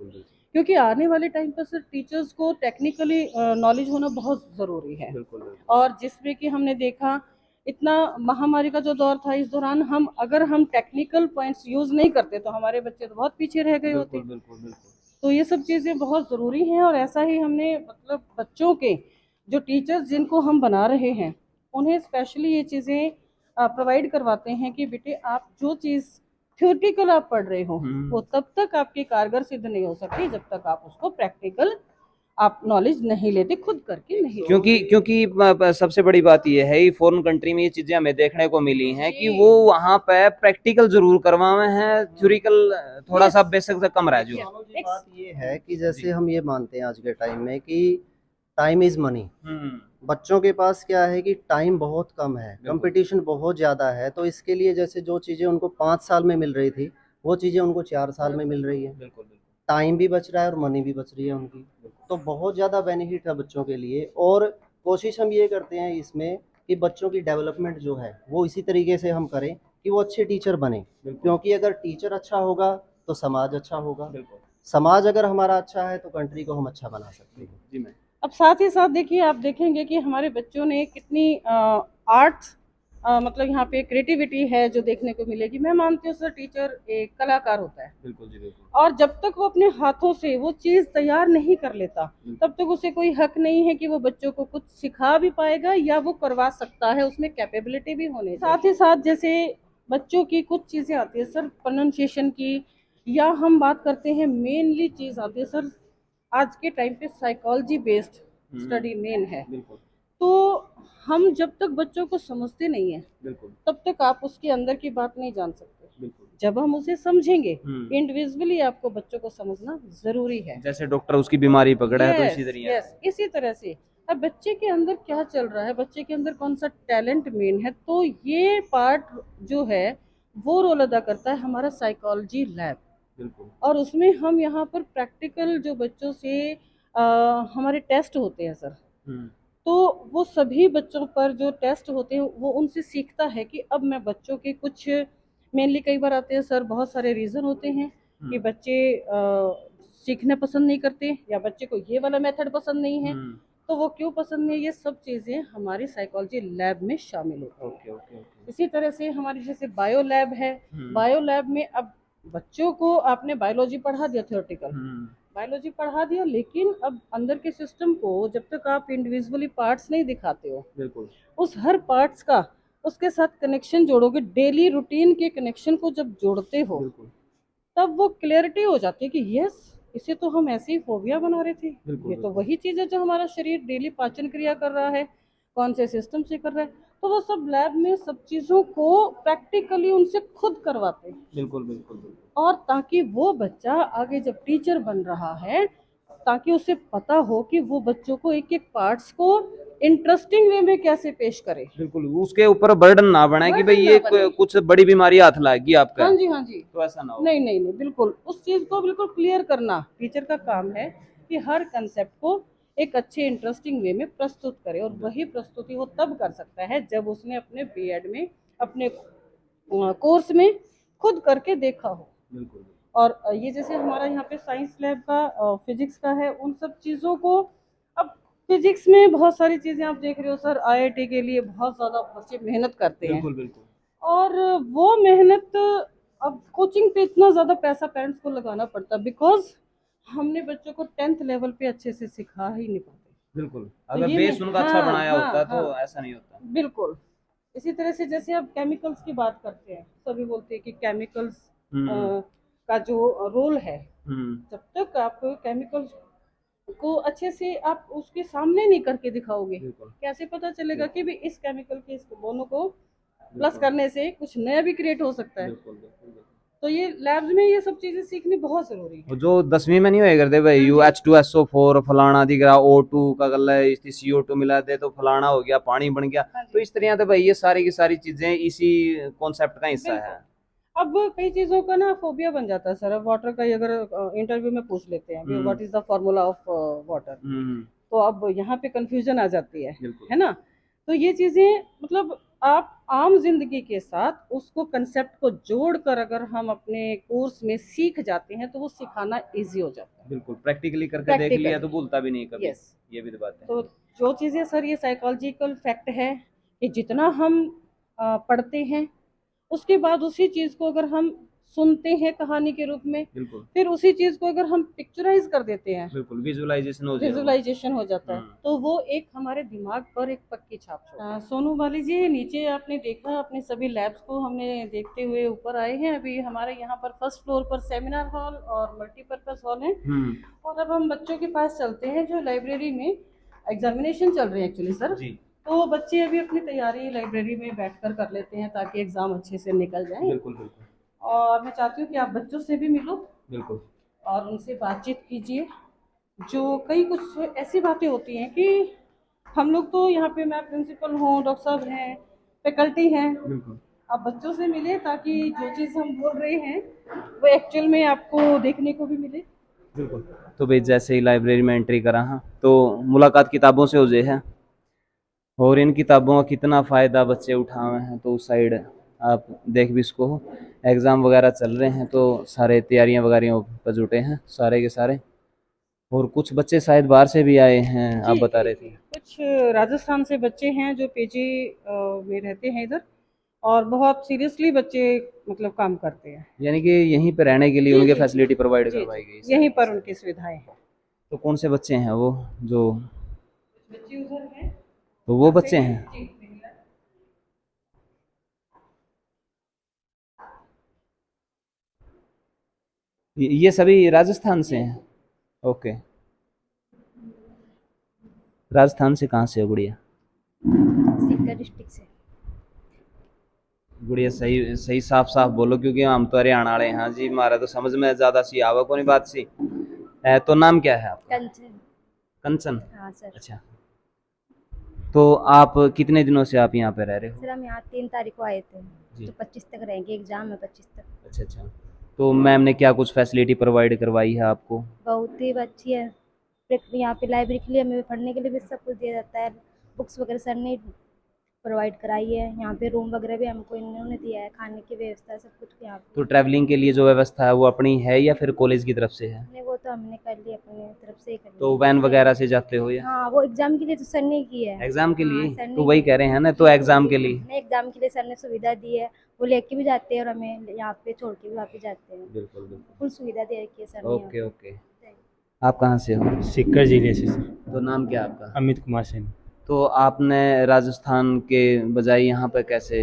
क्योंकि आने वाले टाइम पर सर टीचर्स को टेक्निकली नॉलेज होना बहुत ज़रूरी है। और जिसमें कि हमने देखा इतना महामारी का जो दौर था, इस दौरान हम टेक्निकल पॉइंट्स यूज़ नहीं करते तो हमारे बच्चे तो बहुत पीछे रह गए होते। तो ये सब चीज़ें बहुत ज़रूरी हैं और ऐसा ही हमने मतलब बच्चों के जो टीचर्स जिनको हम बना रहे हैं, उन्हें स्पेशली ये चीज़ें प्रोवाइड करवाते हैं कि बेटे आप जो चीज़ थ्योरेटिकल आप पढ़ रहे हो वो तब तक आपकी कारगर सिद्ध नहीं हो सकती जब तक आप उसको प्रैक्टिकल आप नॉलेज नहीं लेते, खुद करके नहीं। क्योंकि सबसे बड़ी बात ये है, फॉरेन कंट्री में ये चीजें हमें देखने को मिली हैं कि वो वहाँ पे प्रैक्टिकल जरूर करवाए हैं, थ्योरिकल थोड़ा सा बेसिक से कम रह जो। बात ये है कि जैसे हम ये मानते हैं आज के टाइम में कि टाइम इज मनी। बच्चों के पास क्या है कि टाइम बहुत कम है, कंपटीशन बहुत ज़्यादा है, तो इसके लिए जैसे जो चीज़ें उनको 5 साल में मिल रही थी वो चीज़ें उनको 4 साल में मिल रही है। टाइम भी बच रहा है और मनी भी बच रही है उनकी, तो बहुत ज़्यादा बेनिफिट है बच्चों के लिए। और कोशिश हम ये करते हैं इसमें कि बच्चों की डेवलपमेंट जो है वो इसी तरीके से हम करें कि वो अच्छे टीचर बने, बिल्कुल क्योंकि अगर टीचर अच्छा होगा तो समाज अच्छा होगा, बिल्कुल समाज अगर हमारा अच्छा है तो कंट्री को हम अच्छा बना सकते हैं। जी मैं अब साथ ही साथ देखिए, आप देखेंगे कि हमारे बच्चों ने कितनी आर्ट्स मतलब यहाँ पे क्रिएटिविटी है जो देखने को मिलेगी। मैं मानती हूँ सर, टीचर एक कलाकार होता है, बिल्कुल जी बिल्कुल और जब तक वो अपने हाथों से वो चीज़ तैयार नहीं कर लेता, तब तक उसे कोई हक नहीं है कि वो बच्चों को कुछ सिखा भी पाएगा या वो करवा सकता है, उसमें कैपेबिलिटी भी होनी चाहिए। साथ ही साथ जैसे बच्चों की कुछ चीज़ें आती है सर, प्रोनाउंसिएशन की, या हम बात करते हैं मेनली चीज़ आती है सर, आज के टाइम पे साइकोलॉजी बेस्ड स्टडी मेन है। बिल्कुल तो हम जब तक बच्चों को समझते नहीं हैं, बिल्कुल तब तक आप उसके अंदर की बात नहीं जान सकते। बिल्कुल जब हम उसे समझेंगे, हम्म। इंडिविजुअली आपको बच्चों को समझना जरूरी है। जैसे डॉक्टर उसकी बीमारी पकड़ा है तो यस इसी तरीके यस, इसी तरह से अब बच्चे के अंदर क्या चल रहा है, बच्चे के अंदर कौन सा टैलेंट मेन है, तो ये पार्ट जो है वो रोल अदा करता है हमारा साइकोलॉजी लैब। बिल्कुल और उसमें हम यहाँ पर प्रैक्टिकल जो बच्चों से हमारे टेस्ट होते हैं सर, हम्म तो वो सभी बच्चों पर जो टेस्ट होते हैं वो उनसे सीखता है कि अब मैं बच्चों के कुछ, मेनली कई बार आते हैं सर, बहुत सारे रीज़न होते हैं कि बच्चे सीखना पसंद नहीं करते, या बच्चे को ये वाला मेथड पसंद नहीं है, तो वो क्यों पसंद नहीं है, ये सब चीज़ें हमारी साइकोलॉजी लैब में शामिल होती हैं। ओके ओके ओके इसी तरह से हमारी जैसे बायो लैब है, बायो लैब में अब बच्चों को आपने बायोलॉजी पढ़ा दिया, थ्योरेटिकल बायोलॉजी पढ़ा दिया, लेकिन अब अंदर के सिस्टम को जब तक आप इंडिविजुअली पार्ट्स नहीं दिखाते हो, बिल्कुल उस हर पार्ट्स का उसके साथ कनेक्शन जोड़ोगे, डेली रूटीन के कनेक्शन को जब जोड़ते हो, बिल्कुल तब वो क्लियरिटी हो जाती है कि यस, इसे तो हम ऐसे ही फोबिया बना रहे थे, बिल्कुल, ये तो बिल्कुल। वही चीज़ है जो हमारा शरीर डेली पाचन क्रिया कर रहा है, कौन से सिस्टम से कर रहा है। तो वो सब लैब में सब चीज़ों को प्रैक्टिकली उनसे खुद करवाते हैं, बिल्कुल बिल्कुल बिल्कुल और ताकि वो बच्चा आगे जब टीचर बन रहा है, ताकि उसे पता हो कि वो बच्चों को एक एक पार्ट्स को इंटरेस्टिंग वे में कैसे पेश करे। बिल्कुल उसके ऊपर बर्डन ना बने कि भाई Burden ये ना बने। कुछ बड़ी बीमारी हाथ लाएगी आपका, हाँ जी हाँ जी, तो ऐसा ना हो। नहीं नहीं नहीं, बिल्कुल उस चीज़ को बिल्कुल क्लियर करना टीचर का काम है, कि हर कंसेप्ट को एक अच्छे इंटरेस्टिंग वे में प्रस्तुत करे, और वही प्रस्तुति वो तब कर सकता है जब उसने अपने बीएड में, अपने कोर्स में खुद करके देखा हो। बिल्कुल और ये जैसे हमारा यहाँ पे साइंस लैब का फिजिक्स का है, उन सब चीज़ों को, अब फिजिक्स में बहुत सारी चीज़ें आप देख रहे हो सर, आईआईटी के लिए बहुत ज़्यादा बच्चे मेहनत करते हैं, बिल्कुल बिल्कुल और वो मेहनत, अब कोचिंग पे इतना ज़्यादा पैसा पेरेंट्स को लगाना पड़ता है, बिकॉज हमने बच्चों को 10th लेवल पे अच्छे से सिखा ही नहीं पाते। बिल्कुल तो अगर ये बेस मैं, उनका अच्छा हाँ बनाया हाँ होता तो हाँ, ऐसा नहीं होता। बिल्कुल। इसी तरह से जैसे आप केमिकल्स की बात करते हैं, सभी बोलते हैं कि केमिकल्स हम्म का जो रोल है, हम्म जब तक आप केमिकल्स को अच्छे से आप उसके सामने नहीं करके दिखाओगे, बिल्कुल कैसे पता चलेगा कि भी इस केमिकल के इस दोनों को प्लस बिल्कुल करने से कुछ नया भी क्रिएट हो सकता है। बिल्कुल बिल्कुल तो ये लैब्स में ये सब चीज़ें सीखनी बहुत ज़रूरी है। वो जो 10वीं में नहीं होए करते भाई, हाँ यू जी। H2SO4 फलाना दिख रहा, O2 का गल्ला है, इसकी CO2 मिला दे तो फलाना हो गया, पानी बन गया। हाँ जी। तो इस तरह से भाई ये सारी की सारी चीजें इसी कॉन्सेप्ट का हिस्सा है। अब कई चीज़ों का ना फोबिया बन जाता है सर, अब वाटर का ही अगर इंटरव्यू में पूछ लेते हैं, what is the formula of water, तो अब यहाँ पे कंफ्यूजन आ जाती बिल्कुल है ना। तो ये चीज़ें मतलब आप आम जिंदगी के साथ उसको कंसेप्ट को जोड़कर अगर हम अपने कोर्स में सीख जाते हैं, तो वो सिखाना इजी हो जाता है। बिल्कुल प्रैक्टिकली करके देख लिया तो प्रैक्टिकली, भूलता भी नहीं कभी। यस। ये भी तो बात है। तो जो चीज़ें सर, ये साइकोलॉजिकल फैक्ट है कि जितना हम पढ़ते हैं, उसके बाद उसी चीज़ को अगर हम सुनते हैं कहानी के रूप में, बिल्कुल फिर उसी चीज़ को अगर हम पिक्चराइज कर देते हैं, बिल्कुल विजुअलाइजेशन हो जाएगा। विजुअलाइजेशन हो जाता है, हम्म। तो वो एक हमारे दिमाग पर एक पक्की छाप छोड़ता है। सोनू वाली जी, नीचे आपने देखा, अपने सभी लैब्स को हमने देखते हुए ऊपर आए हैं। अभी हमारे यहाँ पर फर्स्ट फ्लोर पर सेमिनार हॉल और मल्टीपर्पज हॉल है, और अब हम बच्चों के पास चलते हैं जो लाइब्रेरी में एग्जामिनेशन चल रहे हैं एक्चुअली सर। जी तो बच्चे अभी अपनी तैयारी लाइब्रेरी में बैठकर कर लेते हैं, ताकि एग्ज़ाम अच्छे से निकल जाए। बिल्कुल बिल्कुल और मैं चाहती हूँ कि आप बच्चों से भी मिलो बिल्कुल और उनसे बातचीत कीजिए। जो कई कुछ ऐसी बातें होती हैं कि हम लोग तो यहाँ पे, मैं प्रिंसिपल हूँ, डॉक्टर साहब हैं, फैकल्टी हैं, बिल्कुल आप बच्चों से मिले, ताकि जो चीज़ हम बोल रहे हैं वो एक्चुअल में आपको देखने को भी मिले। बिल्कुल। तो भाई जैसे ही लाइब्रेरी में एंट्री करा हाँ, तो मुलाकात किताबों से हो जाए है, और इन किताबों का कितना फ़ायदा बच्चे उठाए हैं तो उस साइड आप देख भी इसको, एग्ज़ाम वगैरह चल रहे हैं तो सारे तैयारियां वगैरह पर जुटे हैं सारे के सारे। और कुछ बच्चे शायद बाहर से भी आए हैं, आप जी बता जी रहे जी, थे। कुछ राजस्थान से बच्चे हैं जो पीजी में रहते हैं इधर, और बहुत सीरियसली बच्चे मतलब काम करते हैं। यानी कि यहीं पे रहने के लिए जी उनके जी जी फैसिलिटी प्रोवाइड जी करवाई गई जी, यहीं सारी की पर सारी। उनकी सुविधाएं हैं। तो कौन से बच्चे हैं वो जो, बच्चे उधर हैं। तो वो बच्चे हैं, जी महिला। ये सभी राजस्थान से हैं? ओके। राजस्थान से कहाँ से हो गुड़िया? सीकर डिस्ट्रिक्ट से। गुड़िया सही सही साफ साफ बोलो, क्योंकि हम तो हरियाणा वाले हैं। हाँ जी, हमारा तो समझ में ज़्यादा सी आवा कोई बात सी। तो नाम क्या है आपका? कंचन। कंचन। हाँ सर। अच्छा, तो आप कितने दिनों से आप यहाँ पे रह रहे हो? सर हम यहाँ 3 तारीख को आए थे, जी। तो 25 तक रहेंगे, एग्जाम है 25 तक। अच्छा अच्छा, तो मैम ने क्या कुछ फैसिलिटी प्रोवाइड करवाई है आपको? बहुत ही अच्छी है। यहाँ पे लाइब्रेरी के लिए हमें पढ़ने के लिए भी सब कुछ दिया जाता है। बुक्स वगैरह सर ने प्रोवाइड कराई है। यहाँ पे रूम वगैरह भी हमको इन्होंने दिया है, खाने की व्यवस्था सब कुछ यहाँ पे। तो ट्रैवलिंग के लिए जो व्यवस्था है वो अपनी है या फिर कॉलेज की तरफ से है? नहीं, वो तो हमने कर ली अपनी तरफ से ही कर ली। तो वैन वगैरह से जाते हो या हाँ, वो एग्जाम के लिए तो सर ने की है। एग्जाम के हाँ, लिए? सर ने तो वही की कह रहे हैं ना, तो एग्जाम के लिए। नहीं, एग्जाम के लिए सर ने सुविधा दी है। वो लेके भी जाते हैं और हमें यहाँ पे छोड़ के भी वापस जाते हैं। बिल्कुल बिल्कुल। फुल सुविधा दे रखी है सर ने। Okay okay. आप कहाँ से हो? सीकर जिले से सर। तो नाम क्या आपका? अमित कुमार सेन। तो आपने राजस्थान के बजाय यहाँ पे कैसे?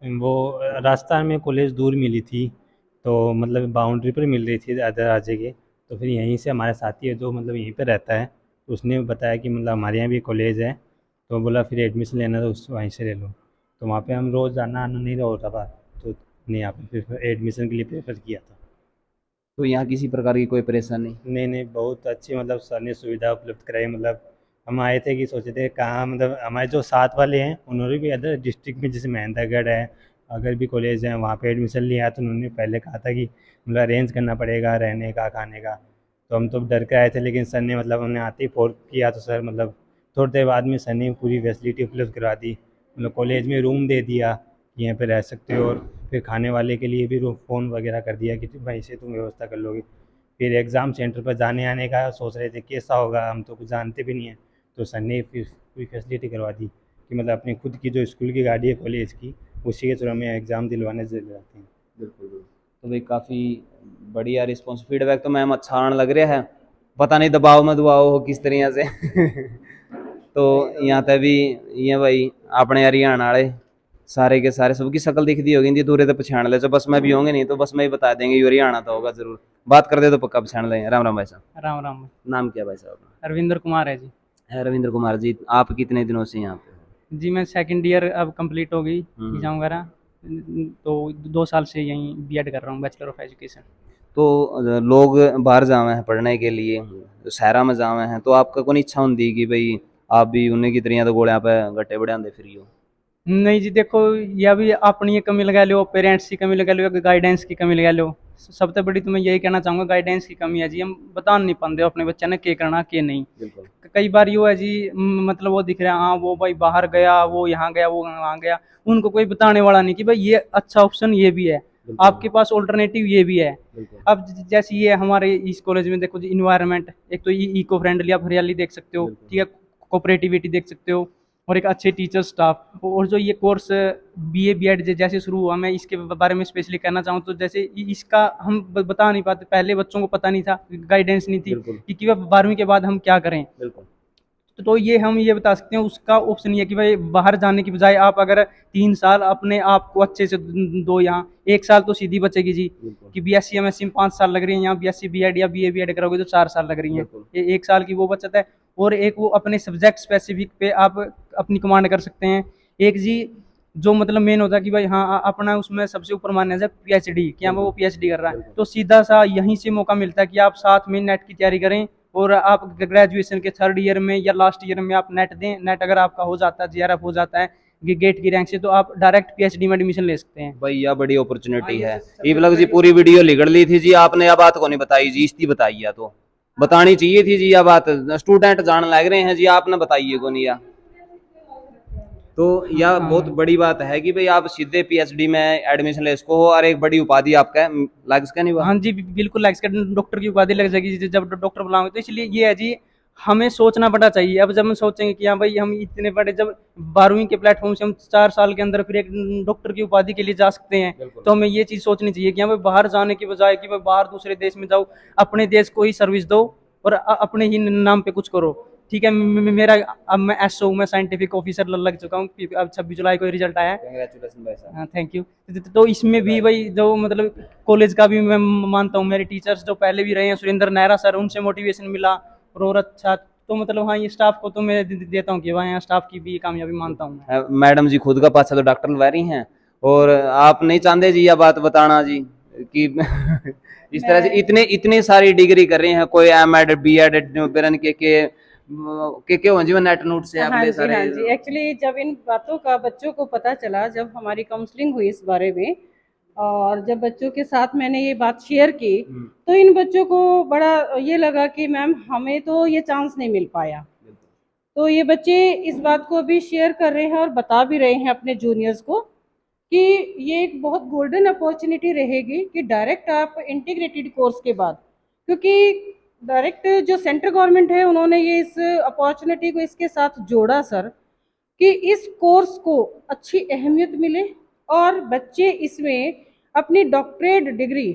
वो राजस्थान में कॉलेज दूर मिली थी, तो मतलब बाउंड्री पर मिल रही थी अदर राज्य के, तो फिर यहीं से हमारे साथी है जो मतलब यहीं पर रहता है, तो उसने बताया कि मतलब हमारे यहाँ भी कॉलेज है, तो बोला फिर एडमिशन लेना तो उस वहीं से ले लो। तो वहाँ पे हम रोज़ जाना आना नहीं होता था, तो नहीं यहाँ पे फिर एडमिशन के लिए प्रेफर किया था। तो यहाँ किसी प्रकार की कोई परेशानी? नहीं, बहुत अच्छी मतलब सर ने सुविधा उपलब्ध कराई। मतलब हम आए थे कि सोचे थे कहाँ, मतलब हमारे जो साथ वाले हैं उन्होंने भी अदर डिस्ट्रिक्ट में जैसे महेंद्रगढ़ है, अगर भी कॉलेज है वहाँ पे एडमिशन लिया, तो उन्होंने पहले कहा था कि मतलब अरेंज करना पड़ेगा रहने का खाने का। तो हम तो डर के आए थे, लेकिन सर ने मतलब हमने आते ही फ़ोन किया तो सर मतलब थोड़ी देर बाद में सर ने पूरी फैसिलिटी उपलब्ध करवा दी। मतलब कॉलेज में रूम दे दिया कि यहाँ पे रह सकते हो, और फिर खाने वाले के लिए भी फ़ोन वगैरह कर दिया कि वहीं से तुम व्यवस्था कर लोगे। फिर एग्ज़ाम सेंटर पर जाने आने का सोच रहे थे कैसा होगा, हम तो कुछ जानते भी नहीं हैं, तो सर ने फिर पूरी फैसिलिटी करवा दी कि मतलब अपनी खुद की जो स्कूल की गाड़ी है कॉलेज की, उसी के थ्रू हमें एग्ज़ाम दिलवाने चले जाते हैं। बिल्कुल बिल्कुल। तो भाई काफ़ी बढ़िया रिस्पॉन्स, फीडबैक तो मैम अच्छा आने लग रहा है। पता नहीं दबाव में दुआओ हो किस तरीके से। तो यहाँ तक भी ये भाई अपने हरियाणा वाले सारे के सारे सबकी शक्ल दिखती होगी, इनकी दूरे तो पछाण ले, बस में भी होंगे नहीं तो बस में ही बता देंगे ये हरियाणा तो होगा जरूर। बात कर दे तो पक्का पछाण लेंगे। राम राम भाई साहब। राम राम। नाम क्या भाई साहब? रविंद्र कुमार है जी। है रविंद्र कुमार जी। आप कितने दिनों से यहाँ पे हो? जी मैं सेकंड ईयर अब कंप्लीट हो गई एग्जाम वगैरह, तो 2 साल से यहीं बीएड कर रहा हूँ, बैचलर ऑफ एजुकेशन। तो लोग बाहर जावे हैं पढ़ने के लिए, शहरा में जावे हैं, तो आपका कोई इच्छा होती कि भाई आप भी उन्हें की तरह तो गोलियां पे गट्टे बढ़ाते फ्री हो? नहीं जी, देखो या भी अपनी ये कमी लगा लो, पेरेंट्स की कमी लगा लो, या गाइडेंस की कमी लगा लो। सबसे बड़ी तो मैं यही कहना चाहूँगा, गाइडेंस की कमी है जी। हम बता नहीं पाते अपने बच्चे ने क्या करना क्या नहीं। बिल्कुल। कई बार यूँ है जी, मतलब वो दिख रहा है हाँ वो भाई बाहर गया, वो यहाँ गया, वो वहाँ गया, उनको कोई बताने वाला नहीं कि भाई ये अच्छा ऑप्शन ये भी है, आपके पास ऑल्टरनेटिव ये भी है। बिल्कुल। अब जैसे ये हमारे इस कॉलेज में देखो जी, इन्वायरमेंट एक तो इको फ्रेंडली, आप हरियाली देख सकते हो, बिल्कुल। ठीक है, कोऑपरेटिविटी देख सकते हो, और एक अच्छे टीचर स्टाफ। और जो ये कोर्स बीए बीएड जैसे शुरू हुआ, मैं इसके बारे में स्पेशली कहना चाहूँ तो जैसे इसका हम बता नहीं पाते, पहले बच्चों को पता नहीं था, गाइडेंस नहीं थी बिल्कुल। कि वह 12वीं के बाद हम क्या करें। बिल्कुल। तो ये हम ये बता सकते हैं, उसका ऑप्शन ये है कि भाई बाहर जाने की बजाय आप अगर 3 साल अपने आप को अच्छे से दो, यहाँ 1 साल तो सीधी बचेगी जी, बिल्कुल। कि बीएससी एमएससी में 5 साल लग रही है, यहाँ बीएससी बीएड या बीए बीएड करोगे तो 4 साल लग रही हैं। बिल्कुल। ये 1 साल की वो बचत है, और एक वो अपने सब्जेक्ट स्पेसिफिक पे आप अपनी कमांड कर सकते हैं। एक जी जो मतलब मेन होता है कि भाई हाँ अपना उसमें सबसे ऊपर मान्य है पीएचडी, कि हाँ वो पीएचडी कर रहा है, बिल्कुल। तो सीधा सा यहीं से मौका मिलता है कि आप साथ में नेट की तैयारी करें, और आप ग्रेजुएशन के 3rd ईयर में या लास्ट ईयर में आप नेट दें। नेट अगर आपका हो जाता है, जेआरएफ हो जाता है गेट की रैंक से, तो आप डायरेक्ट पीएचडी में एडमिशन ले सकते हैं। भाई यह बड़ी अपॉर्चुनिटी हाँ, है। ये सबसे इवलग जी बड़ी- पूरी वीडियो लिगड़ ली थी जी, आपने यह बात को नहीं बताई जी, इसकी बताई है तो बतानी चाहिए थी जी। यह बात स्टूडेंट जान लग रहे हैं जी, आपने बताइए को नहीं या। तो यह हाँ। बहुत बड़ी बात है कि भाई आप सीधे पीएचडी में एडमिशन ले सको और एक बड़ी उपाधि आपका लग सके नहीं हाँ जी, बिल्कुल लाइक डॉक्टर की उपाधि लग जाएगी जब डॉक्टर बुलाओगे। तो इसलिए ये है जी, हमें सोचना पड़ना चाहिए। अब जब हम सोचेंगे कि हाँ भाई हम इतने बड़े, जब 12वीं के प्लेटफॉर्म से हम 4 साल के अंदर फिर एक डॉक्टर की उपाधि के लिए जा सकते हैं, तो हमें ये चीज़ सोचनी चाहिए कि हाँ भाई बाहर जाने की बजाय कि भाई बाहर दूसरे देश में जाओ, अपने देश को ही सर्विस दो और अपने ही नाम पे कुछ करो। ठीक है, मेरा अब मैं एसओ में साइंटिफिक ऑफिसर लग चुका हूँ। अब 26 जुलाई को रिजल्ट आया है। कंग्रेचुलेशन भाई साहब। हाँ, थैंक यू। तो इसमें भी भाई जो मतलब कॉलेज का भी मैं मानता हूँ, मेरे टीचर्स जो पहले भी रहे हैं, सुरेंद्र नायरा सर, उनसे मोटिवेशन मिला और अच्छा। तो मतलब हाँ, ये स्टाफ को तो मैं देता हूँ कि वहाँ यहाँ स्टाफ की भी कामयाबी मानता हूँ मैं। मैडम जी खुद का पाछा तो डॉक्टर लगा रही हैं और आप नहीं चाहते जी यह बात बताना जी कि इस तरह से इतने इतने सारी डिग्री कर रही हैं, कोई एमएड बीएड बेरन के हो जी नेट नोट से हाँ अगले जी, सारे हाँ जी। एक्चुअली जब इन बातों का बच्चों को पता चला, जब हमारी काउंसलिंग हुई इस बारे में और जब बच्चों के साथ मैंने ये बात शेयर की, तो इन बच्चों को बड़ा ये लगा कि मैम हमें तो ये चांस नहीं मिल पाया। तो ये बच्चे इस बात को भी शेयर कर रहे हैं और बता भी रहे हैं अपने जूनियर्स को कि ये एक बहुत गोल्डन अपॉर्चुनिटी रहेगी कि डायरेक्ट आप इंटीग्रेटेड कोर्स के बाद, क्योंकि डायरेक्ट जो सेंट्रल गवर्नमेंट है उन्होंने ये इस अपॉर्चुनिटी को इसके साथ जोड़ा सर, कि इस कोर्स को अच्छी अहमियत मिले और बच्चे इसमें अपनी डॉक्टरेट डिग्री,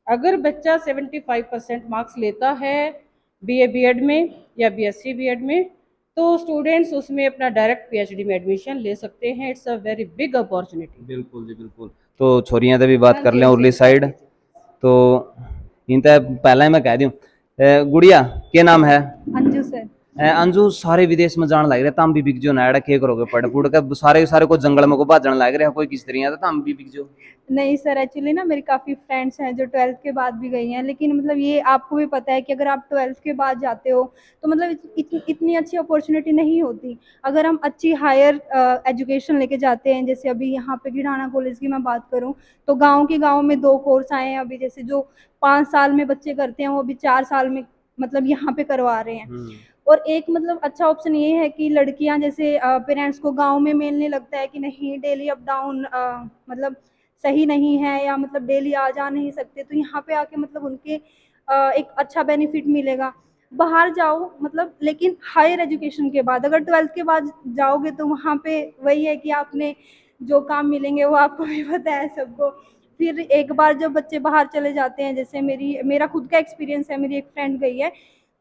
अगर बच्चा 75% मार्क्स लेता है बीए बीएड में या बीएससी बीएड में, तो स्टूडेंट्स उसमें अपना डायरेक्ट पीएचडी में एडमिशन ले सकते हैं। It's a very big opportunity. बिल्कुल जी बिल्कुल। तो छोरियां तो भी बात हाँ कर जी, लें हाँ उरली जी, साइड। तो इन पहला ही मैं कह दूं गुड़िया के नाम है अंजू सर। अंजू सारे विदेश में जान लग रहे तम भी बिक जो नाड़ा के करोगे पढ़ पुढ़ के सारे सारे को जंगल में को भाजन लग रहे कोई किस तरह तम भी बिक जो। नहीं सर, एक्चुअली ना मेरी काफ़ी फ्रेंड्स हैं जो 12th के बाद भी गई हैं, लेकिन मतलब ये आपको भी पता है कि अगर आप 12th के बाद जाते हो तो मतलब इतनी अच्छी अपॉर्चुनिटी नहीं होती। अगर हम अच्छी हायर एजुकेशन लेके जाते हैं, जैसे अभी यहाँ पे गिढ़ाना कॉलेज की मैं बात करूँ, तो गाँव के गाँव में 2 कोर्स आए हैं अभी, जैसे जो 5 साल में बच्चे करते हैं वो अभी 4 साल में मतलब यहाँ पे करवा रहे हैं। और एक मतलब अच्छा ऑप्शन ये है कि लड़कियां जैसे पेरेंट्स को गांव में मेनली लगता है कि नहीं डेली अप डाउन मतलब सही नहीं है, या मतलब डेली आ जा नहीं सकते, तो यहाँ पे आके मतलब उनके एक अच्छा बेनिफिट मिलेगा। बाहर जाओ मतलब, लेकिन हायर एजुकेशन के बाद, अगर 12th के बाद जाओगे तो वहाँ पे वही है कि आपने जो काम मिलेंगे वो आपको भी पता है सबको। फिर एक बार जब बच्चे बाहर चले जाते हैं, जैसे मेरा खुद का एक्सपीरियंस है, मेरी एक फ्रेंड गई है,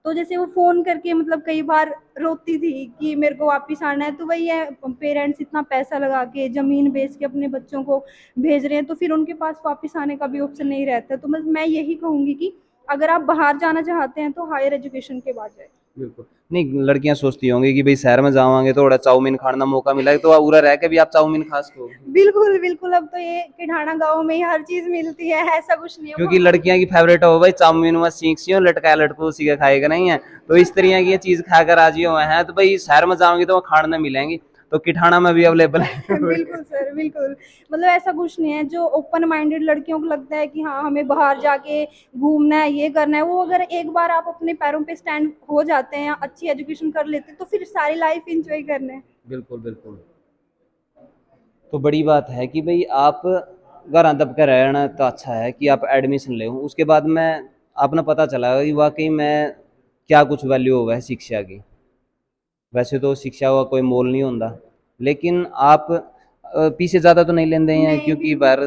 तो जैसे वो फ़ोन करके मतलब कई बार रोती थी कि मेरे को वापस आना है, तो वही है, पेरेंट्स इतना पैसा लगा के ज़मीन बेच के अपने बच्चों को भेज रहे हैं, तो फिर उनके पास वापस आने का भी ऑप्शन नहीं रहता। तो मैं यही कहूँगी कि अगर आप बाहर जाना चाहते हैं तो हायर एजुकेशन के बाद जाए। बिल्कुल नहीं लड़कियां सोचती होंगी कि भाई शहर में जावांगे तो थोड़ा चाउमीन खाने मौका मिला तो उरा रह के भी आप चाउमीन खा सको। बिल्कुल बिल्कुल, अब तो ये किढ़ाना गाँव में ही हर चीज़ मिलती है, ऐसा कुछ नहीं है। क्योंकि लड़कियां की फेवरेट हो भाई चाउमीन में सीख सी लटका लटको उसी का खाएगा नहीं है, तो इस तरह की ये चीज खाकर राजी हुए हैं, तो भाई शहर में जाओगे तो वो खाने मिलेंगी, तो किठाना में भी अवेलेबल है। बिल्कुल सर, बिल्कुल। मतलब ऐसा कुछ नहीं है, जो ओपन माइंडेड लड़कियों को लगता है कि हाँ हमें बाहर जाके घूमना है, ये करना है, वो अगर एक बार आप अपने पैरों पे स्टैंड हो जाते हैं, अच्छी एजुकेशन कर लेते हैं, तो फिर सारी लाइफ एंजॉय करना है। बिल्कुल बिल्कुल। तो बड़ी बात है कि भाई आप घर दब कर रहना तो अच्छा है कि आप एडमिशन ले, उसके बाद में आपने पता चला कि वाकई में क्या कुछ वैल्यू होगा है शिक्षा की। वैसे तो शिक्षा का कोई मोल नहीं होता, लेकिन आप पीछे ज़्यादा तो नहीं लेते हैं नहीं, क्योंकि बाहर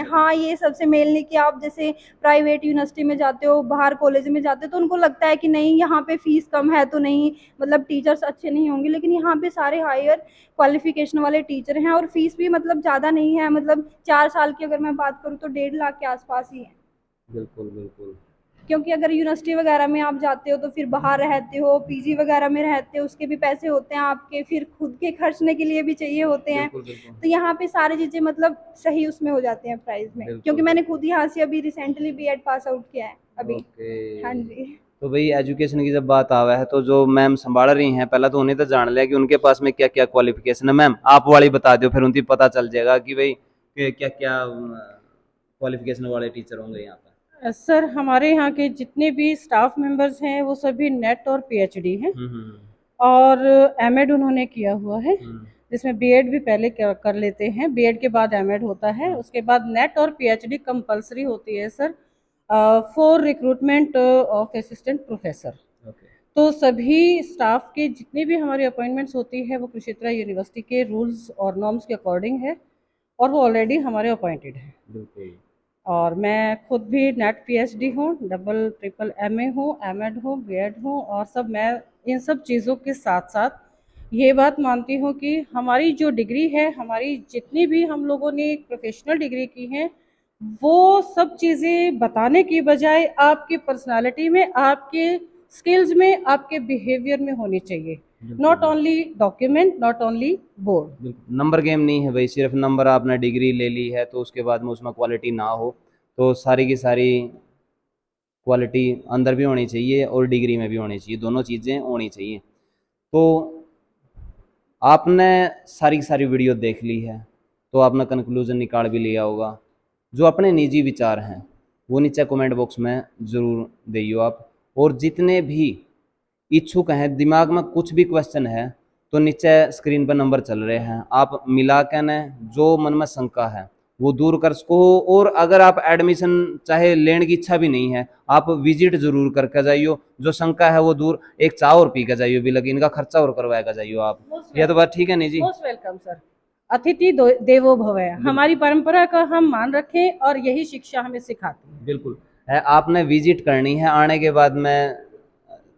हाँ, ये सबसे मेल नहीं कि आप जैसे प्राइवेट यूनिवर्सिटी में जाते हो, बाहर कॉलेज में जाते हो, तो उनको लगता है कि नहीं यहाँ पे फीस कम है तो नहीं मतलब टीचर्स अच्छे नहीं होंगे, लेकिन यहाँ पे सारे हायर क्वालिफिकेशन वाले टीचर हैं और फीस भी मतलब ज़्यादा नहीं है, मतलब 4 साल की अगर मैं बात करूँ तो 1.5 लाख के आसपास ही है। बिल्कुल बिल्कुल। क्योंकि अगर यूनिवर्सिटी वगैरह में आप जाते हो तो फिर बाहर रहते हो, पीजी वगैरह में रहते हो, उसके भी पैसे होते हैं आपके, फिर खुद के खर्चने के लिए भी चाहिए होते हैं। बिल्कुल बिल्कुल। तो यहाँ पे सारी चीज़ें मतलब सही उसमें हो जाते हैं प्राइस में, बिल्कुल। क्योंकि मैंने खुद यहाँ से अभी रिसेंटली बीएड पास आउट किया है अभी। ओके। हाँ जी। तो भाई एजुकेशन की जब बात आवा है तो जो मैम संभाल रही हैं पहला तो उन्हें तो जान लिया कि उनके पास में क्या क्या क्वालिफिकेशन है। मैम आप वाली बता दो फिर उनकी पता चल जाएगा कि भाई क्या क्या क्वालिफिकेशन वाले टीचर होंगे यहाँ पर। सर हमारे यहाँ के जितने भी स्टाफ मेंबर्स हैं वो सभी नेट और पीएचडी हैं और एमएड उन्होंने किया हुआ है। जिसमें बीएड भी पहले कर लेते हैं, बीएड के बाद एमएड होता है, उसके बाद नेट और पीएचडी कंपलसरी होती है sir for recruitment of assistant professor. तो सभी स्टाफ के जितने भी हमारी अपॉइंटमेंट्स होती है वो कुरुक्षेत्र यूनिवर्सिटी के रूल्स और नॉर्म्स के अकॉर्डिंग है और वो ऑलरेडी हमारे अपॉइंटेड है। और मैं खुद भी नेट पीएचडी हूँ, डबल ट्रिपल एमए हूँ, एमएड हूँ, बीएड हूँ और सब मैं इन सब चीज़ों के साथ साथ ये बात मानती हूँ कि हमारी जो डिग्री है, हमारी जितनी भी हम लोगों ने प्रोफेशनल डिग्री की है, वो सब चीज़ें बताने की बजाय आपकी पर्सनालिटी में, आपके स्किल्स में, आपके बिहेवियर में होनी चाहिए। Not only document, not only board. Number game नहीं है भाई, सिर्फ नंबर आपने डिग्री ले ली है तो उसके बाद में उसमें क्वालिटी ना हो, तो सारी की सारी क्वालिटी अंदर भी होनी चाहिए और डिग्री में भी होनी चाहिए, दोनों चीज़ें होनी चाहिए। तो आपने सारी की सारी वीडियो देख ली है तो आपने कंक्लूजन निकाल भी लिया होगा। जो अपने निजी विचार हैं वो नीचे कमेंट बॉक्स में ज़रूर दियो आप, और जितने भी इच्छुक हैं, दिमाग में कुछ भी क्वेश्चन है तो नीचे स्क्रीन पर नंबर चल रहे हैं, आप मिला के न जो मन में शंका है वो दूर कर सको। और अगर आप एडमिशन चाहे लेने की इच्छा भी नहीं है, आप विजिट जरूर करके जाइयो, जो शंका है वो दूर, एक चाय और पी के जाइयो भी, लगी इनका खर्चा और करवाएगा जाइयो आप। यह तो बात ठीक है नहीं जी? Most welcome sir. अतिथि देवो भव, हमारी परंपरा का हम मान रखें और यही शिक्षा हमें सिखाती है। बिल्कुल है, आपने विजिट करनी है, आने के बाद में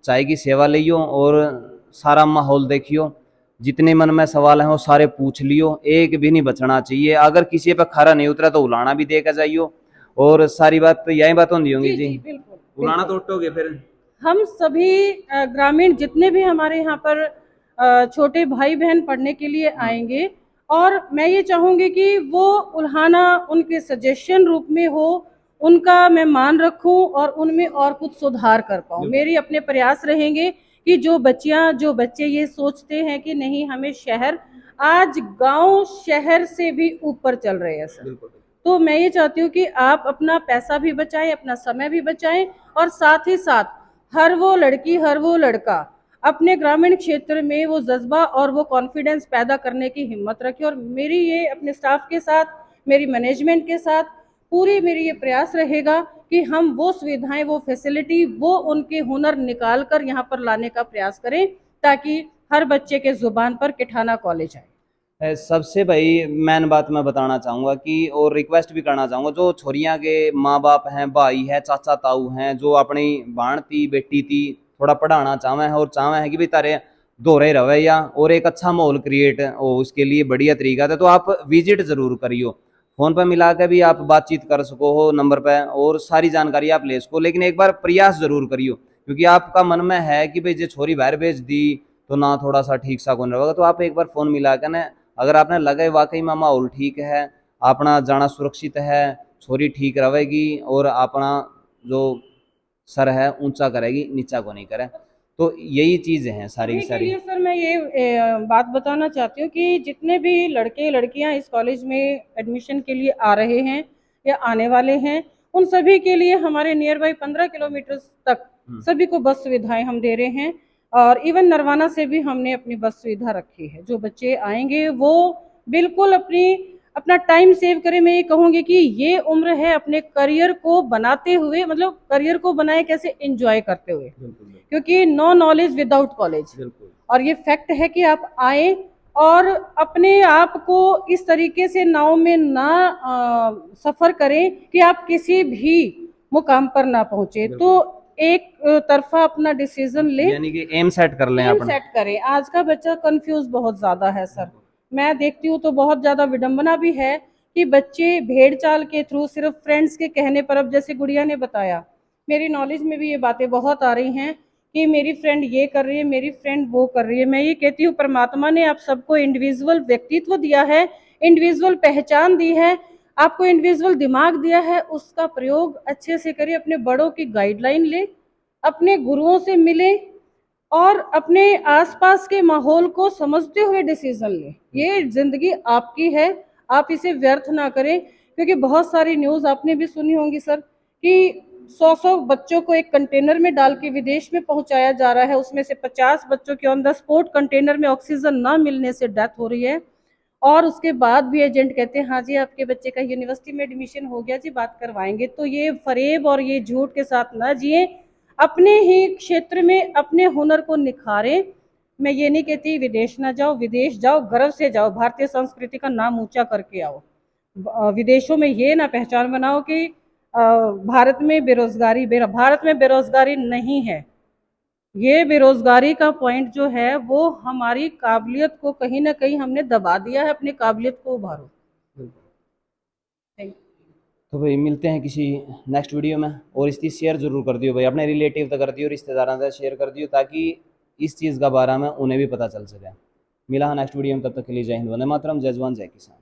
चाय की सेवा लियो और सारा माहौल देखियो, जितने मन में सवाल हैं वो सारे पूछ लियो, एक भी नहीं बचना चाहिए। अगर किसी पे खरा नहीं उतरा तो उलाना भी देकर जाइयो, और सारी बात तो यही बात होंगी होंगी जी। बिल्कुल उलाना तो उठोगे फिर। हम सभी ग्रामीण जितने भी हमारे यहाँ पर छोटे भाई बहन पढ़ने के लिए आएंगे, और मैं ये चाहूँगी कि वो उल्हाना उनके सजेशन रूप में हो, उनका मैं मान रखूं और उनमें और कुछ सुधार कर पाऊँ। मेरी अपने प्रयास रहेंगे कि जो बच्चे ये सोचते हैं कि नहीं हमें शहर, आज गांव शहर से भी ऊपर चल रहे हैं सर, तो मैं ये चाहती हूँ कि आप अपना पैसा भी बचाएं, अपना समय भी बचाएं, और साथ ही साथ हर वो लड़की, हर वो लड़का अपने ग्रामीण क्षेत्र में वो जज्बा और वो कॉन्फिडेंस पैदा करने की हिम्मत रखे। और मेरी ये अपने स्टाफ के साथ, मेरी मैनेजमेंट के साथ पूरी मेरी ये प्रयास रहेगा कि हम वो सुविधाएं, वो फैसिलिटी, वो उनके हुनर निकाल कर यहाँ पर लाने का प्रयास करें, ताकि हर बच्चे के जुबान पर किठाना कॉलेज आए। सबसे भाई मेन बात मैं बताना चाहूँगा कि, और रिक्वेस्ट भी करना चाहूँगा, जो छोरियाँ के माँ बाप हैं, भाई है, चाचा ताऊ हैं, जो अपनी भाणती बेटी थी थोड़ा पढ़ाना चाहवे हैं और चाहवे हैं कि भाई तारे दोहरे रहे या और एक अच्छा माहौल क्रिएट हो, उसके लिए बढ़िया तरीका था, तो आप विजिट जरूर करियो। फ़ोन पर मिला के भी आप बातचीत कर सको हो नंबर पे, और सारी जानकारी आप ले सको, लेकिन एक बार प्रयास जरूर करियो, क्योंकि आपका मन में है कि भाई जो छोरी बाहर भेज दी तो ना थोड़ा सा ठीक सा कौन रहेगा, तो आप एक बार फ़ोन मिला के ना, अगर आपने लगे वाकई में माहौल ठीक है, अपना जाना सुरक्षित है, छोरी ठीक रहेगी और अपना जो सर है ऊंचा करेगी, नीचा को नहीं करे, तो यही चीज़ें हैं सारी की सारी। सर मैं ये बात बताना चाहती हूँ कि जितने भी लड़के लड़कियाँ इस कॉलेज में एडमिशन के लिए आ रहे हैं या आने वाले हैं, उन सभी के लिए हमारे नियर बाई 15 किलोमीटर तक सभी को बस सुविधाएं हम दे रहे हैं, और इवन नरवाना से भी हमने अपनी बस सुविधा रखी है। जो बच्चे आएंगे वो बिल्कुल अपना टाइम सेव करें। मैं ये कहूँगी कि ये उम्र है अपने करियर को बनाते हुए, मतलब करियर को बनाए कैसे, एंजॉय करते हुए, क्योंकि नो नॉलेज विदाउट कॉलेज, और ये फैक्ट है कि आप आए और अपने आप को इस तरीके से नाव में ना सफर करें कि आप किसी भी मुकाम पर ना पहुंचे, तो एक तरफा अपना डिसीजन ले, यानी कि एम सेट कर लें, एम सेट करें। आज का बच्चा कंफ्यूज बहुत ज्यादा है सर, मैं देखती हूँ तो बहुत ज्यादा विडंबना भी है कि बच्चे भेड़ चाल के थ्रू, सिर्फ फ्रेंड्स के कहने पर, अब जैसे गुड़िया ने बताया, मेरी नॉलेज में भी ये बातें बहुत आ रही हैं कि मेरी फ्रेंड ये कर रही है, मेरी फ्रेंड वो कर रही है। मैं ये कहती हूँ परमात्मा ने आप सबको इंडिविजुअल व्यक्तित्व दिया है, इंडिविजुअल पहचान दी है, आपको इंडिविजुअल दिमाग दिया है, उसका प्रयोग अच्छे से करिए, अपने बड़ों की गाइडलाइन ले, अपने गुरुओं से मिले और अपने आसपास के माहौल को समझते हुए डिसीजन लें। ये जिंदगी आपकी है, आप इसे व्यर्थ ना करें, क्योंकि बहुत सारी न्यूज़ आपने भी सुनी होंगी सर कि 100 बच्चों को एक कंटेनर में डाल के विदेश में पहुंचाया जा रहा है, उसमें से 50 बच्चों की ऑन द स्पॉट कंटेनर में ऑक्सीजन ना मिलने से डेथ हो रही है, और उसके बाद भी एजेंट कहते हैं हाँ जी आपके बच्चे का यूनिवर्सिटी में एडमिशन हो गया जी, बात करवाएंगे। तो ये फरेब और ये झूठ के साथ ना जिए, अपने ही क्षेत्र में अपने हुनर को निखारें। मैं ये नहीं कहती विदेश ना जाओ, विदेश जाओ, गर्व से जाओ, भारतीय संस्कृति का नाम ऊंचा करके आओ। विदेशों में ये ना पहचान बनाओ कि भारत में बेरोजगारी नहीं है। ये बेरोजगारी का पॉइंट जो है वो हमारी काबिलियत को कहीं ना कहीं हमने दबा दिया है, अपनी काबिलियत को उभारो। तो भाई मिलते हैं किसी नेक्स्ट वीडियो में, और इसकी शेयर जरूर कर दियो भाई, अपने रिलेटिव तक कर दियो, रिश्तेदारों तक शेयर कर दियो, ताकि इस चीज़ का बारे में उन्हें भी पता चल सके। मिला है नेक्स्ट वीडियो में, तब तक के लिए जय हिंद, वंदे मातरम, जय जवान जय किसान।